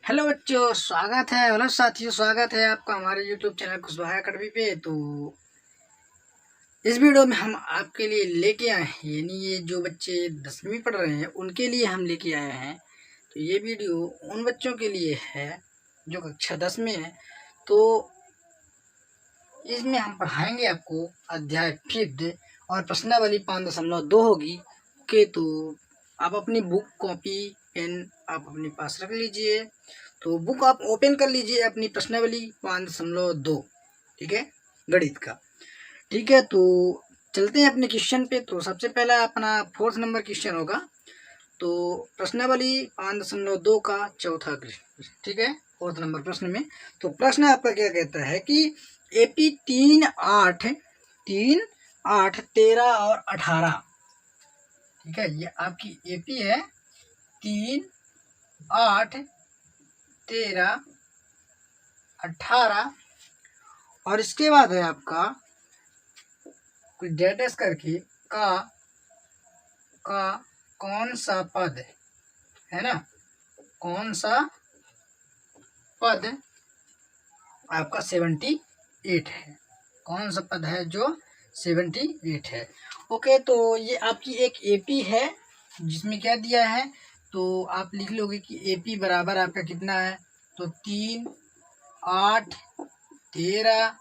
Hello बच्चों, स्वागत है। हेलो साथियों, स्वागत है आपका हमारे यूट्यूब चैनल कुशवाहा अकेडमी पे। तो इस वीडियो में हम आपके लिए लेके आए हैं, यानी ये जो बच्चे 10वीं पढ़ रहे हैं उनके लिए हम लेके आए हैं। तो ये वीडियो उन बच्चों के लिए है जो कक्षा 10 में है। तो इसमें हम पढ़ाएंगे आपको अध्याय 5 और प्रश्नावली 5.2 होगी। ओके, तो आप अपनी बुक, कॉपी, पेन आप अपने पास रख लीजिए। तो बुक आप ओपन कर लीजिए अपनी प्रश्नावली 5.2, ठीक है, गणित का। ठीक है, तो चलते हैं अपने क्वेश्चन पे। तो सबसे पहला अपना 4th नंबर क्वेश्चन होगा। तो प्रश्नावली 5.2 का चौथा प्रश्न, ठीक है, 4th नंबर प्रश्न में। तो प्रश्न आपका क्या कहता है कि एपी 3, 8, 13 और 18, ठीक है, ये आपकी एपी है 3, 8, 13, 18 और इसके बाद है आपका कुछ डेटेस करके का कौन सा पद है ना, कौन सा पद आपका 78 है, कौन सा पद है जो 78 है। ओके, तो ये आपकी एक एपी है जिसमें क्या दिया है, तो आप लिख लोगे कि एपी बराबर आपका कितना है। तो 3, 8, 13,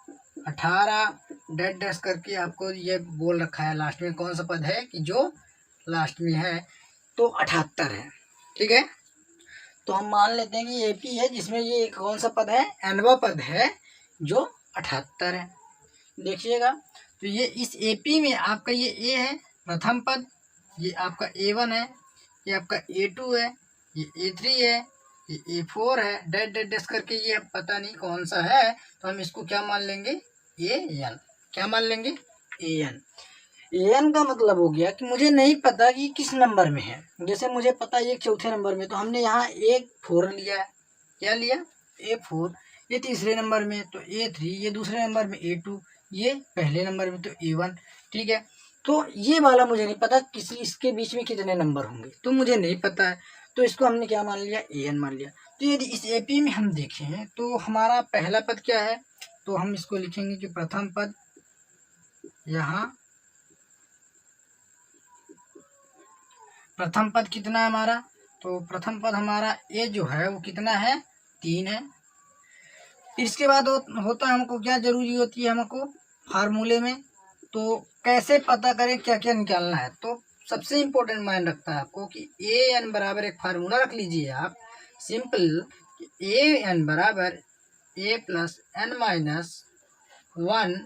18 डैश डैश करके आपको ये बोल रखा है लास्ट में कौन सा पद है कि जो लास्ट में है, तो 78 है। ठीक है, तो हम मान लेते हैं कि एपी है जिसमें ये कौन सा पद है, एनवा पद है जो 78 है। देखिएगा, तो ये इस एपी में आपका ये ए है प्रथम पद, ये आपका A1 है, ये आपका A2 है, ये A3 है, ये A4 है, डैश डैश डैश करके ये पता नहीं कौन सा है, तो हम इसको क्या मान लेंगे, AN। क्या मान लेंगे, AN। एन का मतलब हो गया कि मुझे नहीं पता कि किस नंबर में है। जैसे मुझे पता है एक चौथे नंबर में, तो हमने यहाँ A4 लिया है। क्या लिया, A4। ये तीसरे नंबर में तो A3, ये दूसरे नंबर में A2, ये पहले नंबर में तो A1। ठीक है, तो ये वाला मुझे नहीं पता किसी इसके बीच में कितने नंबर होंगे, तो मुझे नहीं पता है, तो इसको हमने क्या मान लिया, AN मान लिया। तो यदि इस एपी में हम देखें तो हमारा पहला पद क्या है, तो हम इसको लिखेंगे कि प्रथम पद, यहाँ प्रथम पद कितना है हमारा, तो प्रथम पद हमारा ए जो है वो कितना है, 3 है। इसके बाद होता है हमको क्या जरूरी होती है हमको फार्मूले में, तो कैसे पता करें क्या क्या निकालना है। तो सबसे इम्पोर्टेंट मायने रखता है आपको कि ए एन बराबर एक फार्मूला रख लीजिए आप, सिंपल, ए एन बराबर A plus N minus 1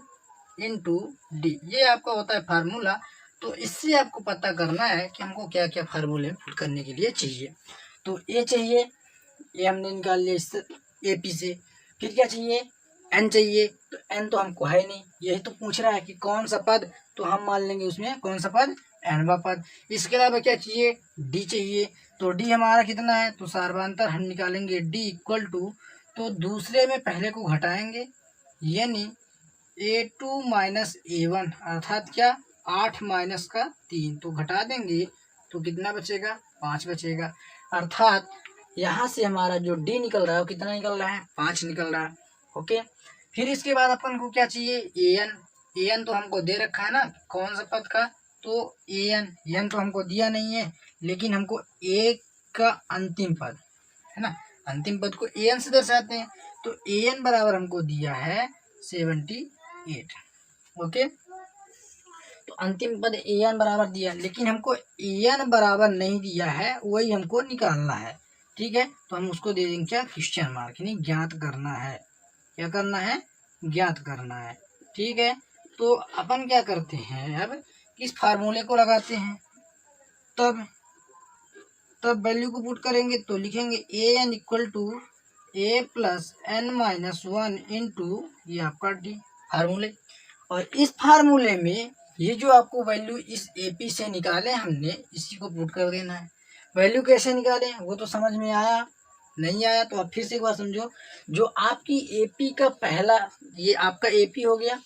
into D, ये आपका होता है फार्मूला। तो इससे आपको पता करना है कि हमको क्या क्या फार्मूले पुट करने के लिए चाहिए। तो ए चाहिए, ये हमने निकाल लिया इस एपी से। फिर क्या चाहिए, एन चाहिए, तो एन तो हमको है नहीं, यही तो पूछ रहा है कि कौन सा पद, तो हम मान लेंगे उसमें कौन सा पद, एनवा पद। इसके अलावा क्या चाहिए, डी चाहिए, तो डी हमारा कितना है, तो सार्वधातुक हम निकालेंगे डी इक्वल टू, तो दूसरे में पहले को घटाएंगे, यानी A2 माइनस A1 अर्थात क्या, 8 माइनस का 3, तो घटा देंगे तो कितना बचेगा, 5 बचेगा। अर्थात यहाँ से हमारा जो D निकल रहा है वो कितना निकल रहा है, 5 निकल रहा है। ओके, फिर इसके बाद अपन को क्या चाहिए, AN तो हमको दे रखा है ना कौन सा पद का, तो AN तो हमको दिया नहीं है, लेकिन हमको A का अंतिम पद है ना, अंतिम पद को AN से दर्शाते हैं। तो AN बराबर हमको दिया है 78। ओके, तो अंतिम पद AN बराबर दिया, लेकिन हमको AN बराबर नहीं दिया है, वही हमको निकालना है। ठीक है, तो हम उसको दे देंगे क्या, क्वेश्चन मार्क, यानी ज्ञात करना है। क्या करना है, ज्ञात करना है। ठीक है, तो अपन क्या करते हैं, अब किस फार्मूले को लगाते हैं, तब वैल्यू को पुट करेंगे, तो लिखेंगे AN equal to A plus N minus 1 into ये आपका डी फार्मूले। और इस फार्मूले में ये जो आपको वैल्यू इस एपी से निकाले हमने, इसी को पुट कर देना है। वैल्यू कैसे निकालें वो तो समझ में आया, नहीं आया तो आप फिर से एक बार समझो। जो आपकी एपी का पहला, ये आपका एपी हो गया,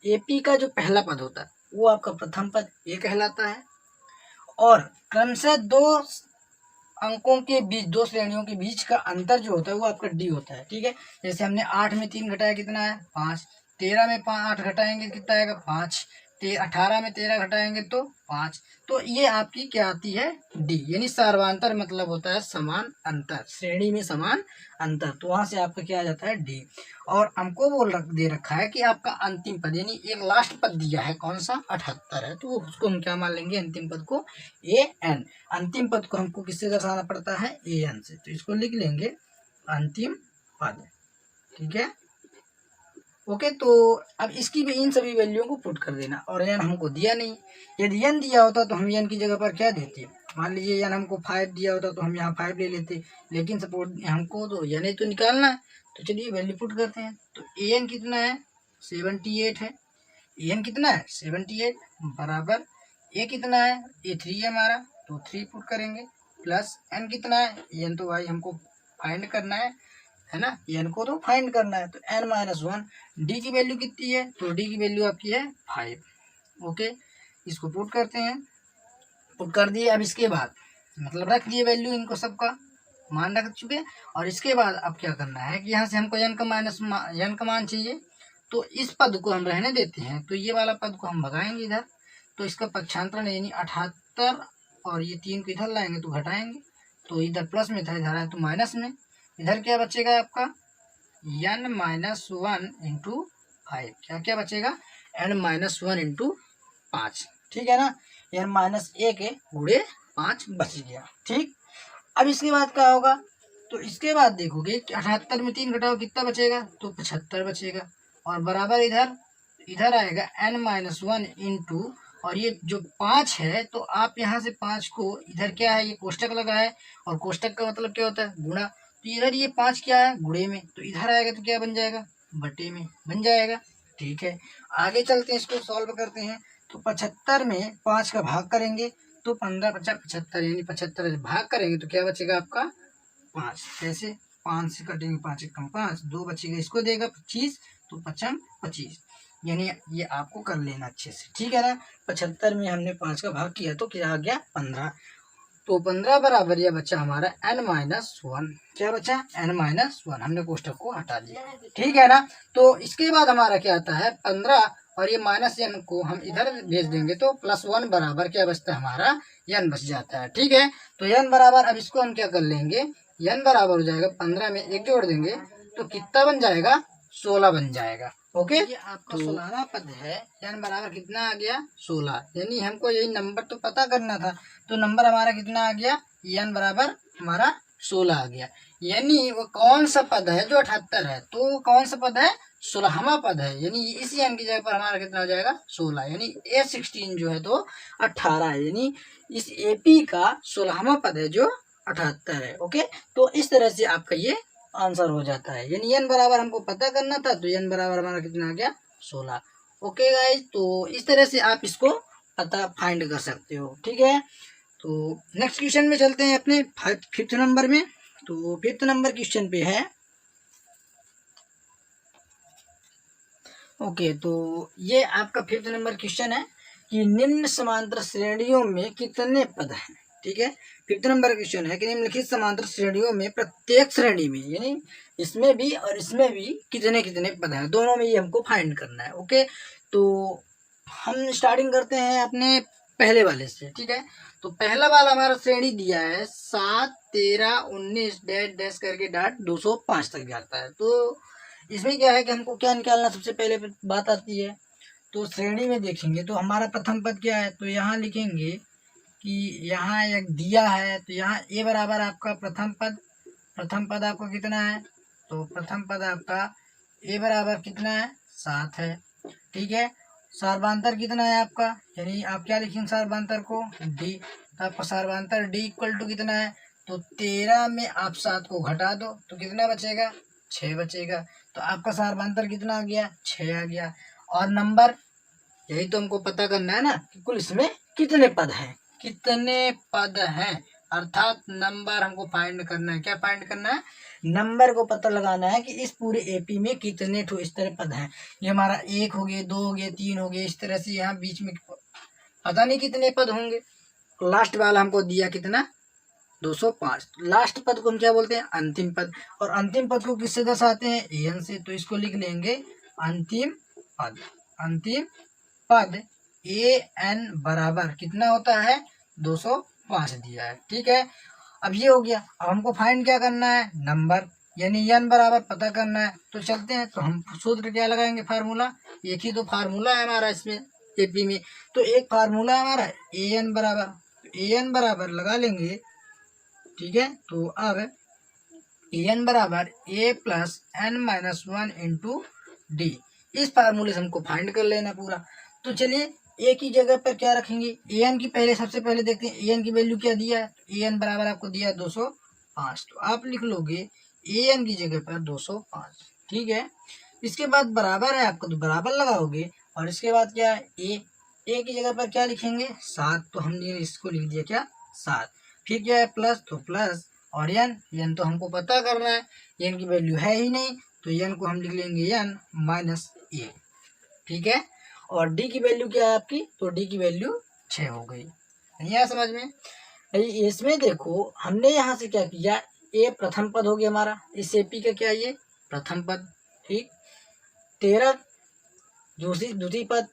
एपी का जो पहला पद होता है वो आपका प्रथम पद ये कहलाता है, और क्रमशः दो अंकों के बीच, दो श्रेणियों के बीच का अंतर जो होता है वो आपका डी होता है। ठीक है, जैसे हमने 8 में 3 घटाया कितना है 5, 13 में 8 घटाएंगे कितना आएगा 5, 18 में 13 घटाएंगे तो 5। तो ये आपकी क्या आती है डी, यानी सर्वांतर मतलब होता है समान अंतर, श्रेणी में समान अंतर, तो वहां से आपका क्या आ जाता है डी। और हमको दे रखा है कि आपका अंतिम पद, यानी एक लास्ट पद दिया है कौन सा 78 है, तो उसको हम क्या मान लेंगे अंतिम पद को ए एन। अंतिम पद को हमको किससे दर्शाना पड़ता है ए एन से, तो इसको लिख लेंगे अंतिम पद। ठीक है, ओके। तो अब इसकी भी इन सभी वैल्यू को पुट कर देना, और एन हमको दिया नहीं, यदि एन दिया होता तो हम एन की जगह पर क्या देते, मान लीजिए एन हमको 5 दिया होता तो हम यहाँ 5 ले लेते, लेकिन सपोर्ट हमको तो एन ही तो निकालना है, तो चलिए वैल्यू पुट करते हैं। तो ए एन कितना है 78 है, ए एन कितना है 78 बराबर ए कितना है ए 3 है हमारा, तो 3 पुट करेंगे, प्लस एन कितना है, एन तो भाई हमको फाइंड करना है ना, एन को तो फाइंड करना है, तो एन माइनस 1। डी की वैल्यू कितनी है, तो डी की वैल्यू आपकी है 5। ओके, इसको पुट करते हैं, पुट कर दिए। अब इसके बाद मतलब रख दिए वैल्यू, इनको सबका मान रख चुके, और इसके बाद अब क्या करना है कि यहाँ से हमको एन का मान चाहिए, तो इस पद को हम रहने देते हैं, तो ये वाला पद को हम भगाएंगे इधर, तो इसका पक्षांतरण यानी 78, और ये 3 को इधर लाएंगे तो घटाएंगे, तो इधर प्लस में था इधर है तो माइनस में, इधर क्या बचेगा आपका n माइनस 1 इंटू 5, क्या क्या बचेगा n माइनस 1 इंटू 5। ठीक है ना, n माइनस 1 गुणे 5 बच गया। ठीक, अब इसके बाद क्या होगा, तो इसके बाद देखोगे कि 78 में 3 घटाओ कितना बचेगा, तो 75 बचेगा, और बराबर इधर आएगा n माइनस 1 इंटू, और ये जो 5 है तो आप यहाँ से 5 को इधर क्या है ये कोष्टक लगा है, और कोष्टक का मतलब क्या होता है गुणा, तो इधर ये 5 क्या है गुणे में, तो इधर आएगा तो क्या बन जाएगा बटे में बन जाएगा। ठीक है, आगे चलते हैं, इसको सॉल्व करते हैं। तो 75 में 5 का भाग करेंगे तो 15 50 75, यानी 75 भाग करेंगे तो क्या बचेगा आपका 5। कैसे 5 से कटेंगे 5 एक कम 5, 2 बचेगा, इसको देगा 25, तो 5 25, यानी ये आपको कर लेना अच्छे से। ठीक है ना, 75 में हमने 5 का भाग किया तो क्या आ गया 15, तो 15 बराबर ये बच्चा हमारा n माइनस 1, क्या बचा n माइनस 1, हमने कोष्टक को हटा दिया। ठीक है ना, तो इसके बाद हमारा क्या आता है 15, और ये माइनस n को हम इधर भेज देंगे तो प्लस 1 बराबर क्या बचता है हमारा n बच जाता है। ठीक है, तो n बराबर, अब इसको हम क्या कर लेंगे, n बराबर हो जाएगा 15 में 1 जोड़ देंगे तो कितना बन जाएगा 16 बन जाएगा। ओके, ये आपका 16वां पद है, n बराबर कितना आ गया 16, यानी हमको यही नंबर तो पता करना था, तो नंबर हमारा कितना आ गया n बराबर हमारा 16 आ गया, यानी वो कौन सा पद है जो 78 है, तो कौन सा पद है 16वां पद है, यानी इसी n की जगह पर हमारा कितना हो जाएगा 16, यानी A16 जो है तो 18 है, यानी इस AP का 16वां पद है जो 78 है। ओके, तो इस तरह से आपका ये आंसर हो जाता है, यानी n बराबर हमको पता करना था, तो n बराबर हमारा कितना आ गया 16। ओके गाइज, तो इस तरह से आप इसको पता फाइंड कर सकते हो। ठीक है, तो नेक्स्ट क्वेश्चन में चलते हैं अपने 5th नंबर में। तो 5th नंबर क्वेश्चन पे है, ओके, तो ये आपका 5th नंबर क्वेश्चन है कि निम्न समांतर श्रेणियों में कितने पद हैं। ठीक है, 5th नंबर क्वेश्चन है कि निम्नलिखित समांतर श्रेणियों में प्रत्येक श्रेणी में, यानी इसमें भी और इसमें भी कितने कितने पद हैं, दोनों में ये हमको फाइंड करना है। ओके, तो हम स्टार्टिंग करते हैं अपने पहले वाले से। ठीक है, तो पहला वाला हमारा श्रेणी दिया है 7 13 19 डैश डैश करके डाट 205 तक जाता है। तो इसमें क्या है कि हमको क्या निकालना, सबसे पहले बात आती है, तो श्रेणी में देखेंगे तो हमारा प्रथम पद क्या है, तो यहाँ लिखेंगे कि यहाँ एक दिया है, तो यहाँ ए बराबर आपका प्रथम पद आपका कितना है, तो प्रथम पद आपका ए बराबर कितना है 7 है। ठीक है, सर्वांतर कितना है आपका, यानी आप क्या लिखेंगे सर्वांतर को डी, तो आपका सर्वांतर डी इक्वल टू कितना है, तो 13 में आप 7 को घटा दो तो कितना बचेगा 6 बचेगा, तो आपका सर्वांतर कितना आ गया 6 आ गया। और नंबर, यही तो हमको पता करना है ना कि कुल इसमें कितने पद हैं, अर्थात नंबर हमको फाइंड करना है। क्या फाइंड करना है, नंबर को पता लगाना है कि इस पूरे एपी में कितने ठो इस तरह पद हैं। ये हमारा 1 हो गए, 2 हो गए, 3 हो गए, इस तरह से यहाँ बीच में पता नहीं कितने पद होंगे। लास्ट वाला हमको दिया कितना 205। लास्ट पद को हम क्या बोलते हैं? अंतिम पद। और अंतिम पद को किससे दर्शाते हैं? an से। तो इसको लिख लेंगे अंतिम पद। अंतिम पद an बराबर कितना होता है? 205 दिया है। ठीक है, अब ये हो गया। अब हमको फाइंड क्या करना है? नंबर, यानी n बराबर पता करना है। तो चलते हैं, तो हम सूत्र क्या लगाएंगे? फार्मूला। एक ही तो फार्मूला है हमारा इसमें एपी में। तो एक फार्मूला है हमारा an बराबर, an बराबर लगा लेंगे। ठीक है, तो अब an बराबर a plus n minus 1 into D. इस फार्मूले से हमको फाइंड कर लेना पूरा। तो चलिए ए की जगह पर क्या रखेंगे? an की पहले सबसे पहले देखते हैं an की वैल्यू क्या दिया है। an बराबर आपको दिया 205, तो आप लिख लोगे an की जगह पर 205। ठीक है, इसके बाद बराबर है आपको, तो बराबर लगाओगे। और इसके बाद क्या है? ए की जगह पर क्या लिखेंगे? 7, तो हमने इसको लिख दिया क्या? 7। फिर क्या है? प्लस, तो प्लस। और n तो हमको पता करना है, n की वैल्यू है ही नहीं, तो n को हम लिख लेंगे n माइनस 1। ठीक है, और d की वैल्यू क्या है आपकी? तो d की वैल्यू 6 हो गई। नहीं आया समझ में? इसमें देखो हमने यहाँ से क्या किया, ए प्रथम पद हो गया हमारा, इस एपी का क्या ये प्रथम पद। ठीक, 13 द्वितीय पद,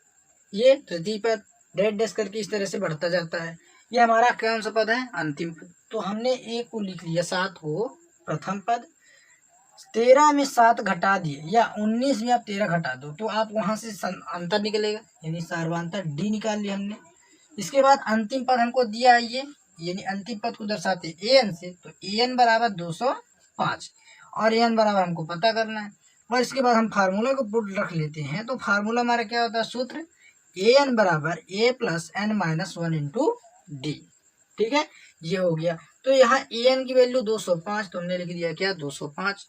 ये तृतीय पद, डैश डैश करके इस तरह से बढ़ता जाता है। ये हमारा कौन सा पद है? अंतिम पद। तो हमने ए को लिख लिया 7 को प्रथम पद, 13 में 7 घटा दिए, या 19 में आप 13 घटा दो, तो आप वहां से अंतर निकलेगा, यानी सर्वांतर डी निकाल लिया हमने। इसके बाद अंतिम पद हमको दिया है ये, यानी अंतिम पद को दर्शाते an से, तो an बराबर 205 और an बराबर हमको पता करना है। और इसके बाद हम फार्मूला को पुट रख लेते हैं। तो फार्मूला हमारा क्या होता है? सूत्र an बराबर a plus n minus 1 into D. ठीक है, ये हो गया। तो यहाँ an की वैल्यू 205, तो हमने लिख दिया क्या? 205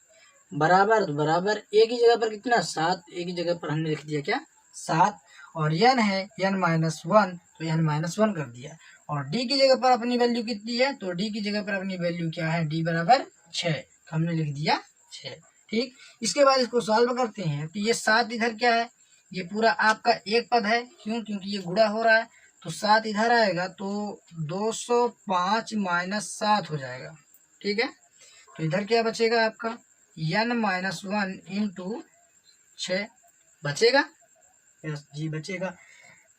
बराबर, तो बराबर ए की जगह पर कितना? 7, ए की जगह पर हमने लिख दिया क्या? 7। और n है n माइनस 1, तो n माइनस 1 कर दिया। और d की जगह पर अपनी वैल्यू कितनी है? तो d की जगह पर अपनी वैल्यू क्या है? d बराबर 6, हमने लिख दिया 6। ठीक, इसके बाद इसको सॉल्व करते हैं। तो ये 7 इधर क्या है? ये पूरा आपका एक पद है, क्यों? क्योंकि ये गुणा हो रहा है। तो 7 इधर आएगा, तो 205 माइनस 7 हो जाएगा। ठीक है, तो इधर क्या बचेगा आपका? n माइनस 1 इंटू 6 बचेगा। यस जी, बचेगा।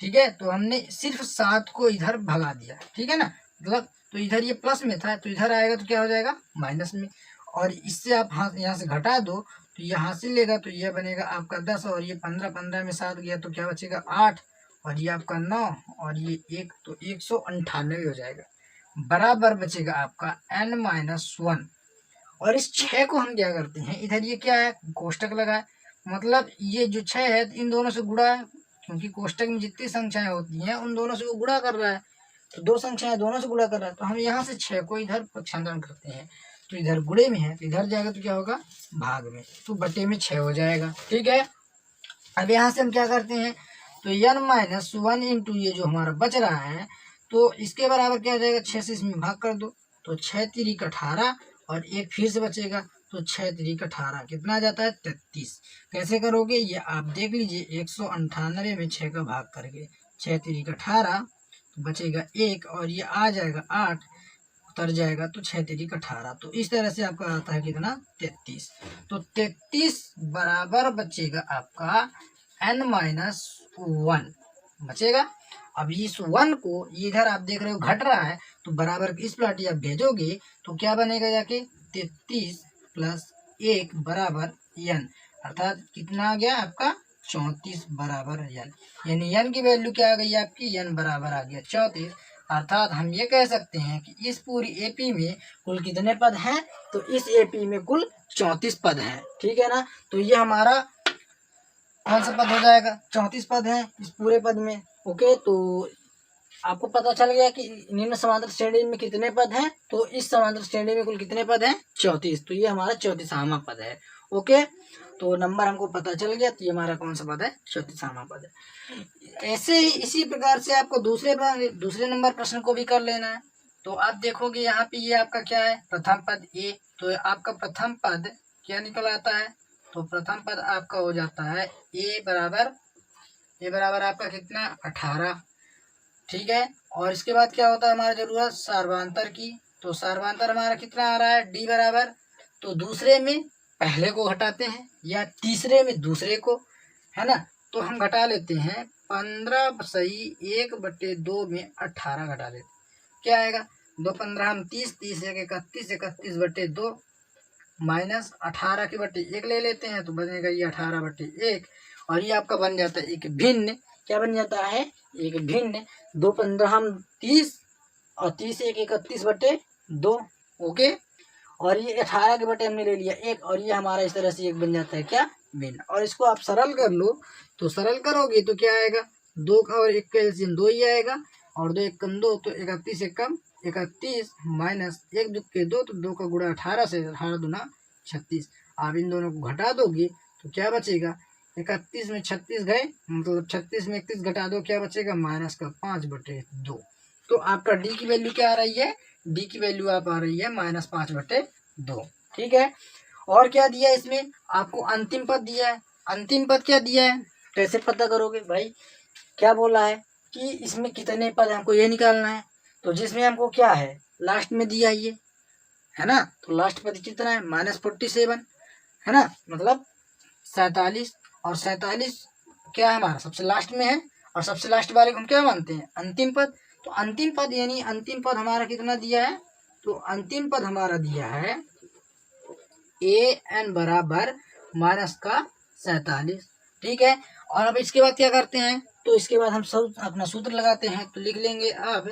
ठीक है, तो हमने सिर्फ 7 को इधर भगा दिया। ठीक है ना, मतलब तो इधर ये प्लस में था, तो इधर आएगा तो क्या हो जाएगा? माइनस में। और इससे आप यहाँ से घटा दो, तो यहाँ से लेगा, तो यह बनेगा आपका 10, और ये 15, 15 में 7 गया, तो क्या बचेगा? 8, और ये आपका 9, और ये 1, तो 198 हो जाएगा। बराबर बचेगा आपका n माइनस 1। और इस 6 को हम क्या करते हैं? इधर ये क्या है? कोष्टक लगा है, मतलब ये जो 6 है इन दोनों से गुणा है, क्योंकि कोष्टक में जितनी संख्याएं होती हैं उन दोनों से वो गुणा कर रहा है। तो दो संख्याएं दोनों से गुणा कर रहा है, तो हम यहाँ से 6 को इधर पक्षांतरण करते हैं। तो इधर गुणे में है, तो इधर जाएगा तो क्या होगा? भाग में, तो बटे में 6 हो जाएगा। ठीक है, अब यहाँ से हम क्या करते हैं? तो n माइनस 1 इंटू ये जो हमारा बच रहा है, तो इसके बराबर क्या हो जाएगा? 6 से इसमें भाग कर दो, तो 6 तिरिक 18, और एक फिर से बचेगा, तो 6 तिरिक 18 कितना आ जाता है? 33। कैसे करोगे ये आप देख लीजिए, 198 में 6 का भाग करके 6 तिरिक 18, तो बचेगा 1, और ये आ जाएगा 8, उतर जाएगा, तो 6 तिरिक 18। तो इस तरह से आपका आता है कितना? 33। तो 33 बराबर बचेगा आपका n माइनस 1 बचेगा। अब इस 1 को इधर आप देख रहे हो घट रहा है, तो बराबर इस प्लाटी आप भेजोगे, तो क्या बनेगा जाके? 33 प्लस 1 बराबर n, अर्थात कितना आ गया आपका? 34 बराबर n, यानी n की वैल्यू क्या आ गई आपकी? n बराबर आ गया 34। अर्थात हम ये कह सकते हैं कि इस पूरी एपी में कुल कितने पद हैं? तो इस एपी में कुल 34 पद हैं। ठीक है ना, तो ये हमारा कौन सा पद हो जाएगा? 34 पद हैं इस पूरे पद में। ओके, तो आपको पता चल गया कि निम्न समांतर श्रेणी में कितने पद हैं। तो इस समांतर श्रेणी में कुल कितने पद हैं? 34। तो ये हमारा 34वां पद है। ओके, तो नंबर हमको पता चल गया, तो ये हमारा कौन सा पद है? 34वां पद है। ऐसे ही इसी प्रकार से आपको दूसरे नंबर प्रश्न को भी कर लेना है। तो आप देखोगे यहाँ पे ये आपका क्या है? प्रथम पद ए। तो आपका प्रथम पद क्या निकल आता है? तो प्रथम पद आपका हो जाता है ए बराबर आपका कितना? 18। ठीक है, और इसके बाद क्या होता है? हमारा जरूरत सर्वांतर की। तो सर्वांतर हमारा कितना आ रहा है, डी बराबर, तो दूसरे में पहले को घटाते हैं या तीसरे में दूसरे को, है ना। तो हम घटा लेते हैं 15 सही 1/2 में 18 घटा लेते, क्या आएगा, 2 15 हम 30, 30 1 31, 31/2 माइनस 18 के बटे 1 ले लेते हैं तो बनेगा ये 18/1, और ये आपका बन जाता है एक भिन्न, क्या बन जाता है, एक भिन्न। 2 15 हम 30 और 30 1 31/2, ओके। और ये 18 के बटे हमने ले लिया 1, और ये हमारा इस तरह से एक बन जाता है क्या, भिन्न। और इसको आप सरल कर लो, तो सरल करोगे तो क्या आएगा, 2 का और 1 का एलसीएम 2 ही आएगा, और 2 1 कम 2 तो 31 1 कम 31 माइनस 1 2 के 2, तो 2 का गुणा 18 से 18 दूना 36। आप इन दोनों को घटा दोगे तो क्या बचेगा, 31 में 36 गए, मतलब 36 में 31 घटा दो, क्या बचेगा, माइनस का 5/2। तो आपका डी की वैल्यू क्या आ रही है, डी की वैल्यू आप आ रही है -5/2, ठीक है। और क्या दिया है इसमें, आपको अंतिम पद दिया है। अंतिम पद क्या दिया है, कैसे पता करोगे भाई, क्या बोला है कि इसमें कितने पद हमको ये निकालना है, तो जिसमें हमको क्या है लास्ट में दिया ये, है ना, तो लास्ट पद कितना है, -47, है ना, मतलब 47, और 47 क्या है हमारा सबसे लास्ट में है, और सबसे लास्ट वाले को हम क्या मानते हैं, अंतिम पद। तो अंतिम पद यानी अंतिम पद हमारा कितना दिया है, तो अंतिम पद हमारा दिया है an बराबर -47, ठीक है। और अब इसके बाद क्या करते हैं, तो इसके बाद हम सब अपना सूत्र लगाते हैं, तो लिख लेंगे अब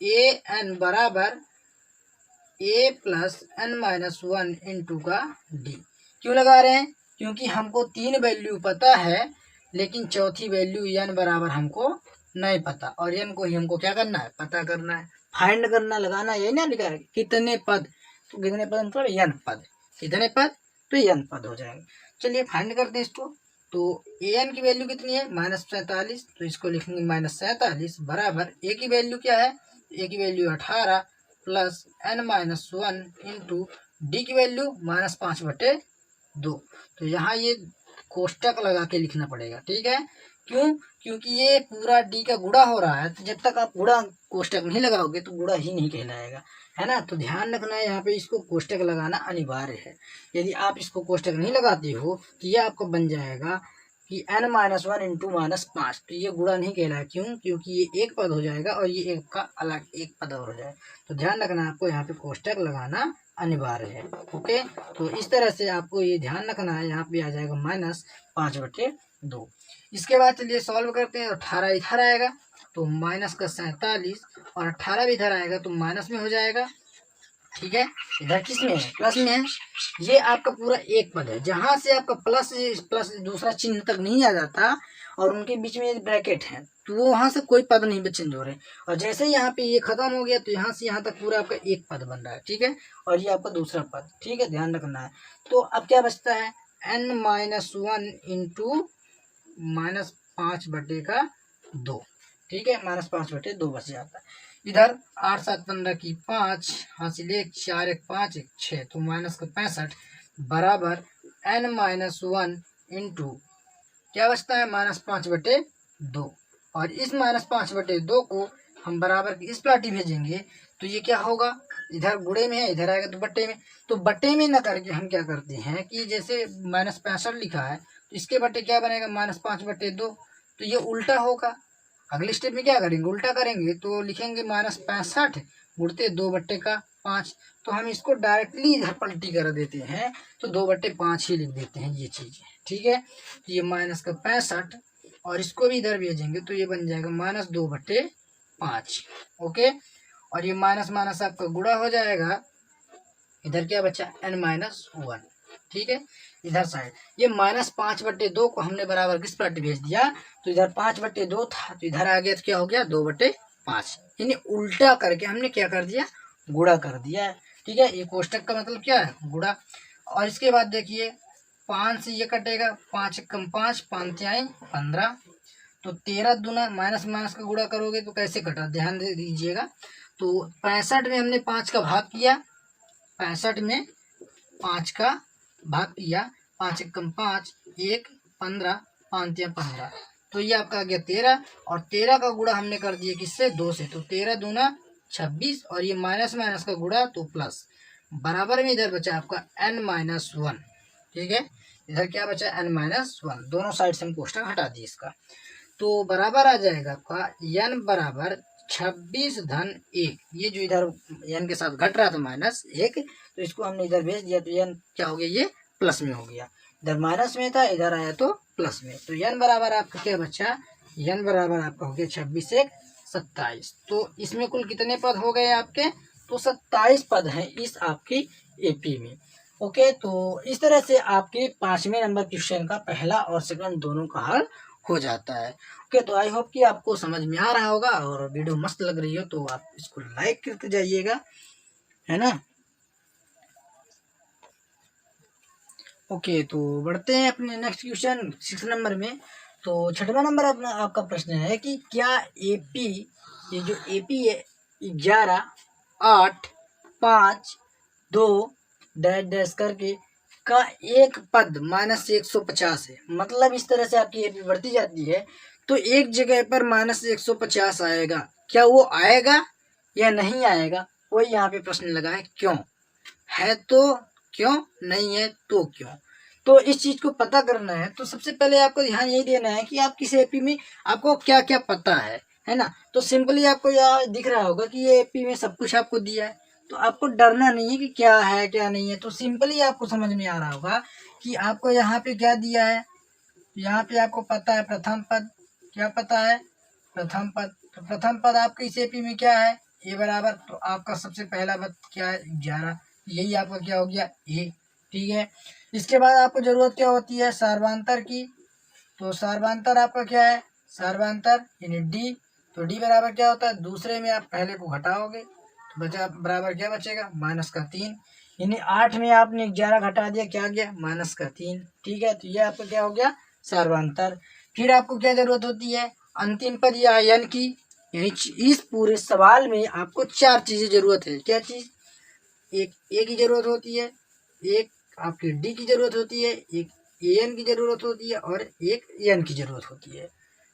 an बराबर a + n-1 इंटू का डी। क्यों लगा रहे हैं, क्योंकि हमको 3 वैल्यू पता है, लेकिन चौथी वैल्यू n बराबर हमको नहीं पता, और n को ही हमको क्या करना है, पता करना है, फाइंड करना, लगाना, ये ना लिखा है कितने पद, तो कितने पद मतलब n पद, कितने पद, तो n पद हो जाएंगे। चलिए फाइंड करते हैं इसको। तो an की वैल्यू कितनी है, -47, तो इसको लिखेंगे -47 बराबर a की वैल्यू क्या है, a की value 18 plus n-1 into D की वैल्यू -5/2। तो यहाँ ये कोष्टक लगा के लिखना पड़ेगा, ठीक है। क्यों, क्योंकि ये पूरा डी का गुणा हो रहा है, तो जब तक आप गुणा कोष्टक नहीं लगाओगे तो गुणा ही नहीं कहलाएगा, है ना। तो ध्यान रखना है यहाँ पे, इसको कोष्टक लगाना अनिवार्य है। यदि आप इसको कोष्टक नहीं लगाते हो तो ये आपको बन जाएगा कि n-1 इंटू -5, तो ये गुणा नहीं कहलाएगा। क्यों, क्योंकि ये एक पद हो जाएगा और ये एक का अलग एक पद और हो जाएगा। तो ध्यान रखना आपको यहाँ पे कोष्टक लगाना अनिवार्य है, ओके। तो इस तरह से आपको ये ध्यान रखना है, यहाँ पे आ जाएगा -5/2। इसके बाद चलिए सॉल्व करते हैं। 18 इधर आएगा तो -47, और 18 भी इधर आएगा तो माइनस में हो जाएगा, ठीक है। इधर किस में है, प्लस में है। ये आपका पूरा एक पद है, जहां से आपका प्लस प्लस दूसरा चिन्ह तक नहीं आ जाता और उनके बीच में ब्रैकेट है, तो वो वहां से कोई पद नहीं चेंज हो रहे। और जैसे यहाँ पे ये खत्म हो गया तो यहाँ से यहाँ तक पूरा आपका एक पद बन रहा है, ठीक है। और ये आपका दूसरा पद, ठीक है, ध्यान रखना है। तो अब क्या बचता है, n-1 इंटू -5/2, ठीक है, -5/2 बच जाता है। इधर 8 7 15 की 5 हासिल 1 4 1 5 1 6, तो -65 बराबर n-1 इंटू क्या बचता है, -5/2। और इस -5/2 को हम बराबर की इस प्लाटी भेजेंगे तो ये क्या होगा, इधर गुणे में है, इधर आएगा तो बट्टे में। तो बट्टे में ना करके हम क्या करते हैं कि जैसे -65 लिखा है तो इसके बट्टे क्या बनेगा, -5/2, तो ये उल्टा होगा। अगले स्टेप में क्या करेंगे, उल्टा करेंगे, तो लिखेंगे -65 गुणते 2/5। तो हम इसको डायरेक्टली इधर पलटी कर देते हैं, तो 2/5 ही लिख देते हैं ये चीज़, ठीक है। तो ये -65 और इसको भी इधर भेजेंगे तो ये बन जाएगा -2/5, ओके। और ये माइनस माइनस आपका गुणा हो जाएगा, इधर क्या बचा, n-1, ठीक है। इधर साइड ये -5/2 को हमने बराबर किस प्लाटी भेज दिया, तो इधर 5/2 था तो इधर आ गया तो क्या हो गया 2/5, यानी उल्टा करके हमने क्या कर दिया, गुणा कर दिया है, ठीक है। ये कोष्टक का मतलब क्या है, गुणा। और इसके बाद देखिए 5 से ये कटेगा, 5 कम 5 5 आए 15, तो 13 दूना माइनस माइनस का गुणा करोगे तो कैसे कटा, ध्यान दे दीजिएगा। तो 65 में हमने 5 का भाग किया, 65 में 5 का भाग किया, 5 कम 5 1 15 5 या 15, तो ये आपका आ गया 13, और 13 का गुणा हमने कर दिया किससे, 2 से, तो 13 दूना 26 और ये माइनस माइनस का गुणा तो प्लस, बराबर में इधर बचा आपका n-1। ठीक है, इधर क्या बचा n-1, दोनों साइड से हम कोष्टक हटा दिए इसका, तो बराबर आ जाएगा आपका n बराबर 26 धन 1। ये जो इधर n के साथ घट रहा था -1, तो इसको हमने इधर भेज दिया, तो n क्या हो गया, ये प्लस में हो गया, इधर माइनस में था इधर आया तो प्लस में। तो n बराबर आपका क्या बचा, n बराबर आपका हो गया 26 1 27। तो इसमें कुल कितने पद हो गए आपके, तो 27 पद हैं इस आपकी एपी में। ओके, तो इस तरह से आपके 5वें नंबर क्वेश्चन का पहला और सेकंड दोनों का हल हो जाता है। ओके, तो आई होप कि आपको समझ में आ रहा होगा, और वीडियो मस्त लग रही हो तो आप इसको लाइक करके जाइएगा, है ना। ओके, तो बढ़ते हैं अपने नेक्स्ट क्वेश्चन 6 नंबर में। तो 6वां नंबर अपना आपका प्रश्न है कि क्या एपी, ये जो एपी है 11 8 5 2 डैश डैश करके का एक पद -150 है। मतलब इस तरह से आपकी एपी बढ़ती जाती है, तो एक जगह पर -150 आएगा, क्या वो आएगा या नहीं आएगा, वही यहाँ पे प्रश्न लगा है। क्यों है तो क्यों, नहीं है तो क्यों। तो इस चीज को पता करना है, तो सबसे पहले आपको ध्यान यही देना है कि आप किस एपी में आपको क्या क्या पता है ना। तो सिंपली आपको यहाँ दिख रहा होगा कि ये एपी में सब कुछ आपको दिया है, तो आपको डरना नहीं है कि क्या है क्या नहीं है। तो सिंपली आपको समझ में आ रहा होगा कि आपको यहाँ पे क्या दिया है, यहाँ पे आपको पता है प्रथम पद, क्या पता है, प्रथम पद। तो प्रथम पद आपके इस एपी में क्या है, ए बराबर, तो आपका सबसे पहला पद क्या है 11, यही आपका क्या हो गया ए। ठीक है, इसके बाद आपको जरूरत क्या होती है, सार्वंतर की। तो सार्वंतर आपका क्या है, सार्वंतर यानी डी। तो डी बराबर क्या होता है, दूसरे में आप पहले को घटाओगे तो बचा बराबर क्या बचेगा, -3। यानी 8 में आपने 11 घटा दिया, क्या गया -3। ठीक है, तो ये आपका क्या हो गया सार्वंतर। फिर आपको क्या जरूरत होती है, अंतिम पद या n की। यानी इस पूरे सवाल में आपको 4 चीजें जरूरत है। क्या चीज, एक ए की जरूरत होती है, एक आपकी डी की जरूरत होती है, एक एन की जरूरत होती है, और एक एन की जरूरत होती है।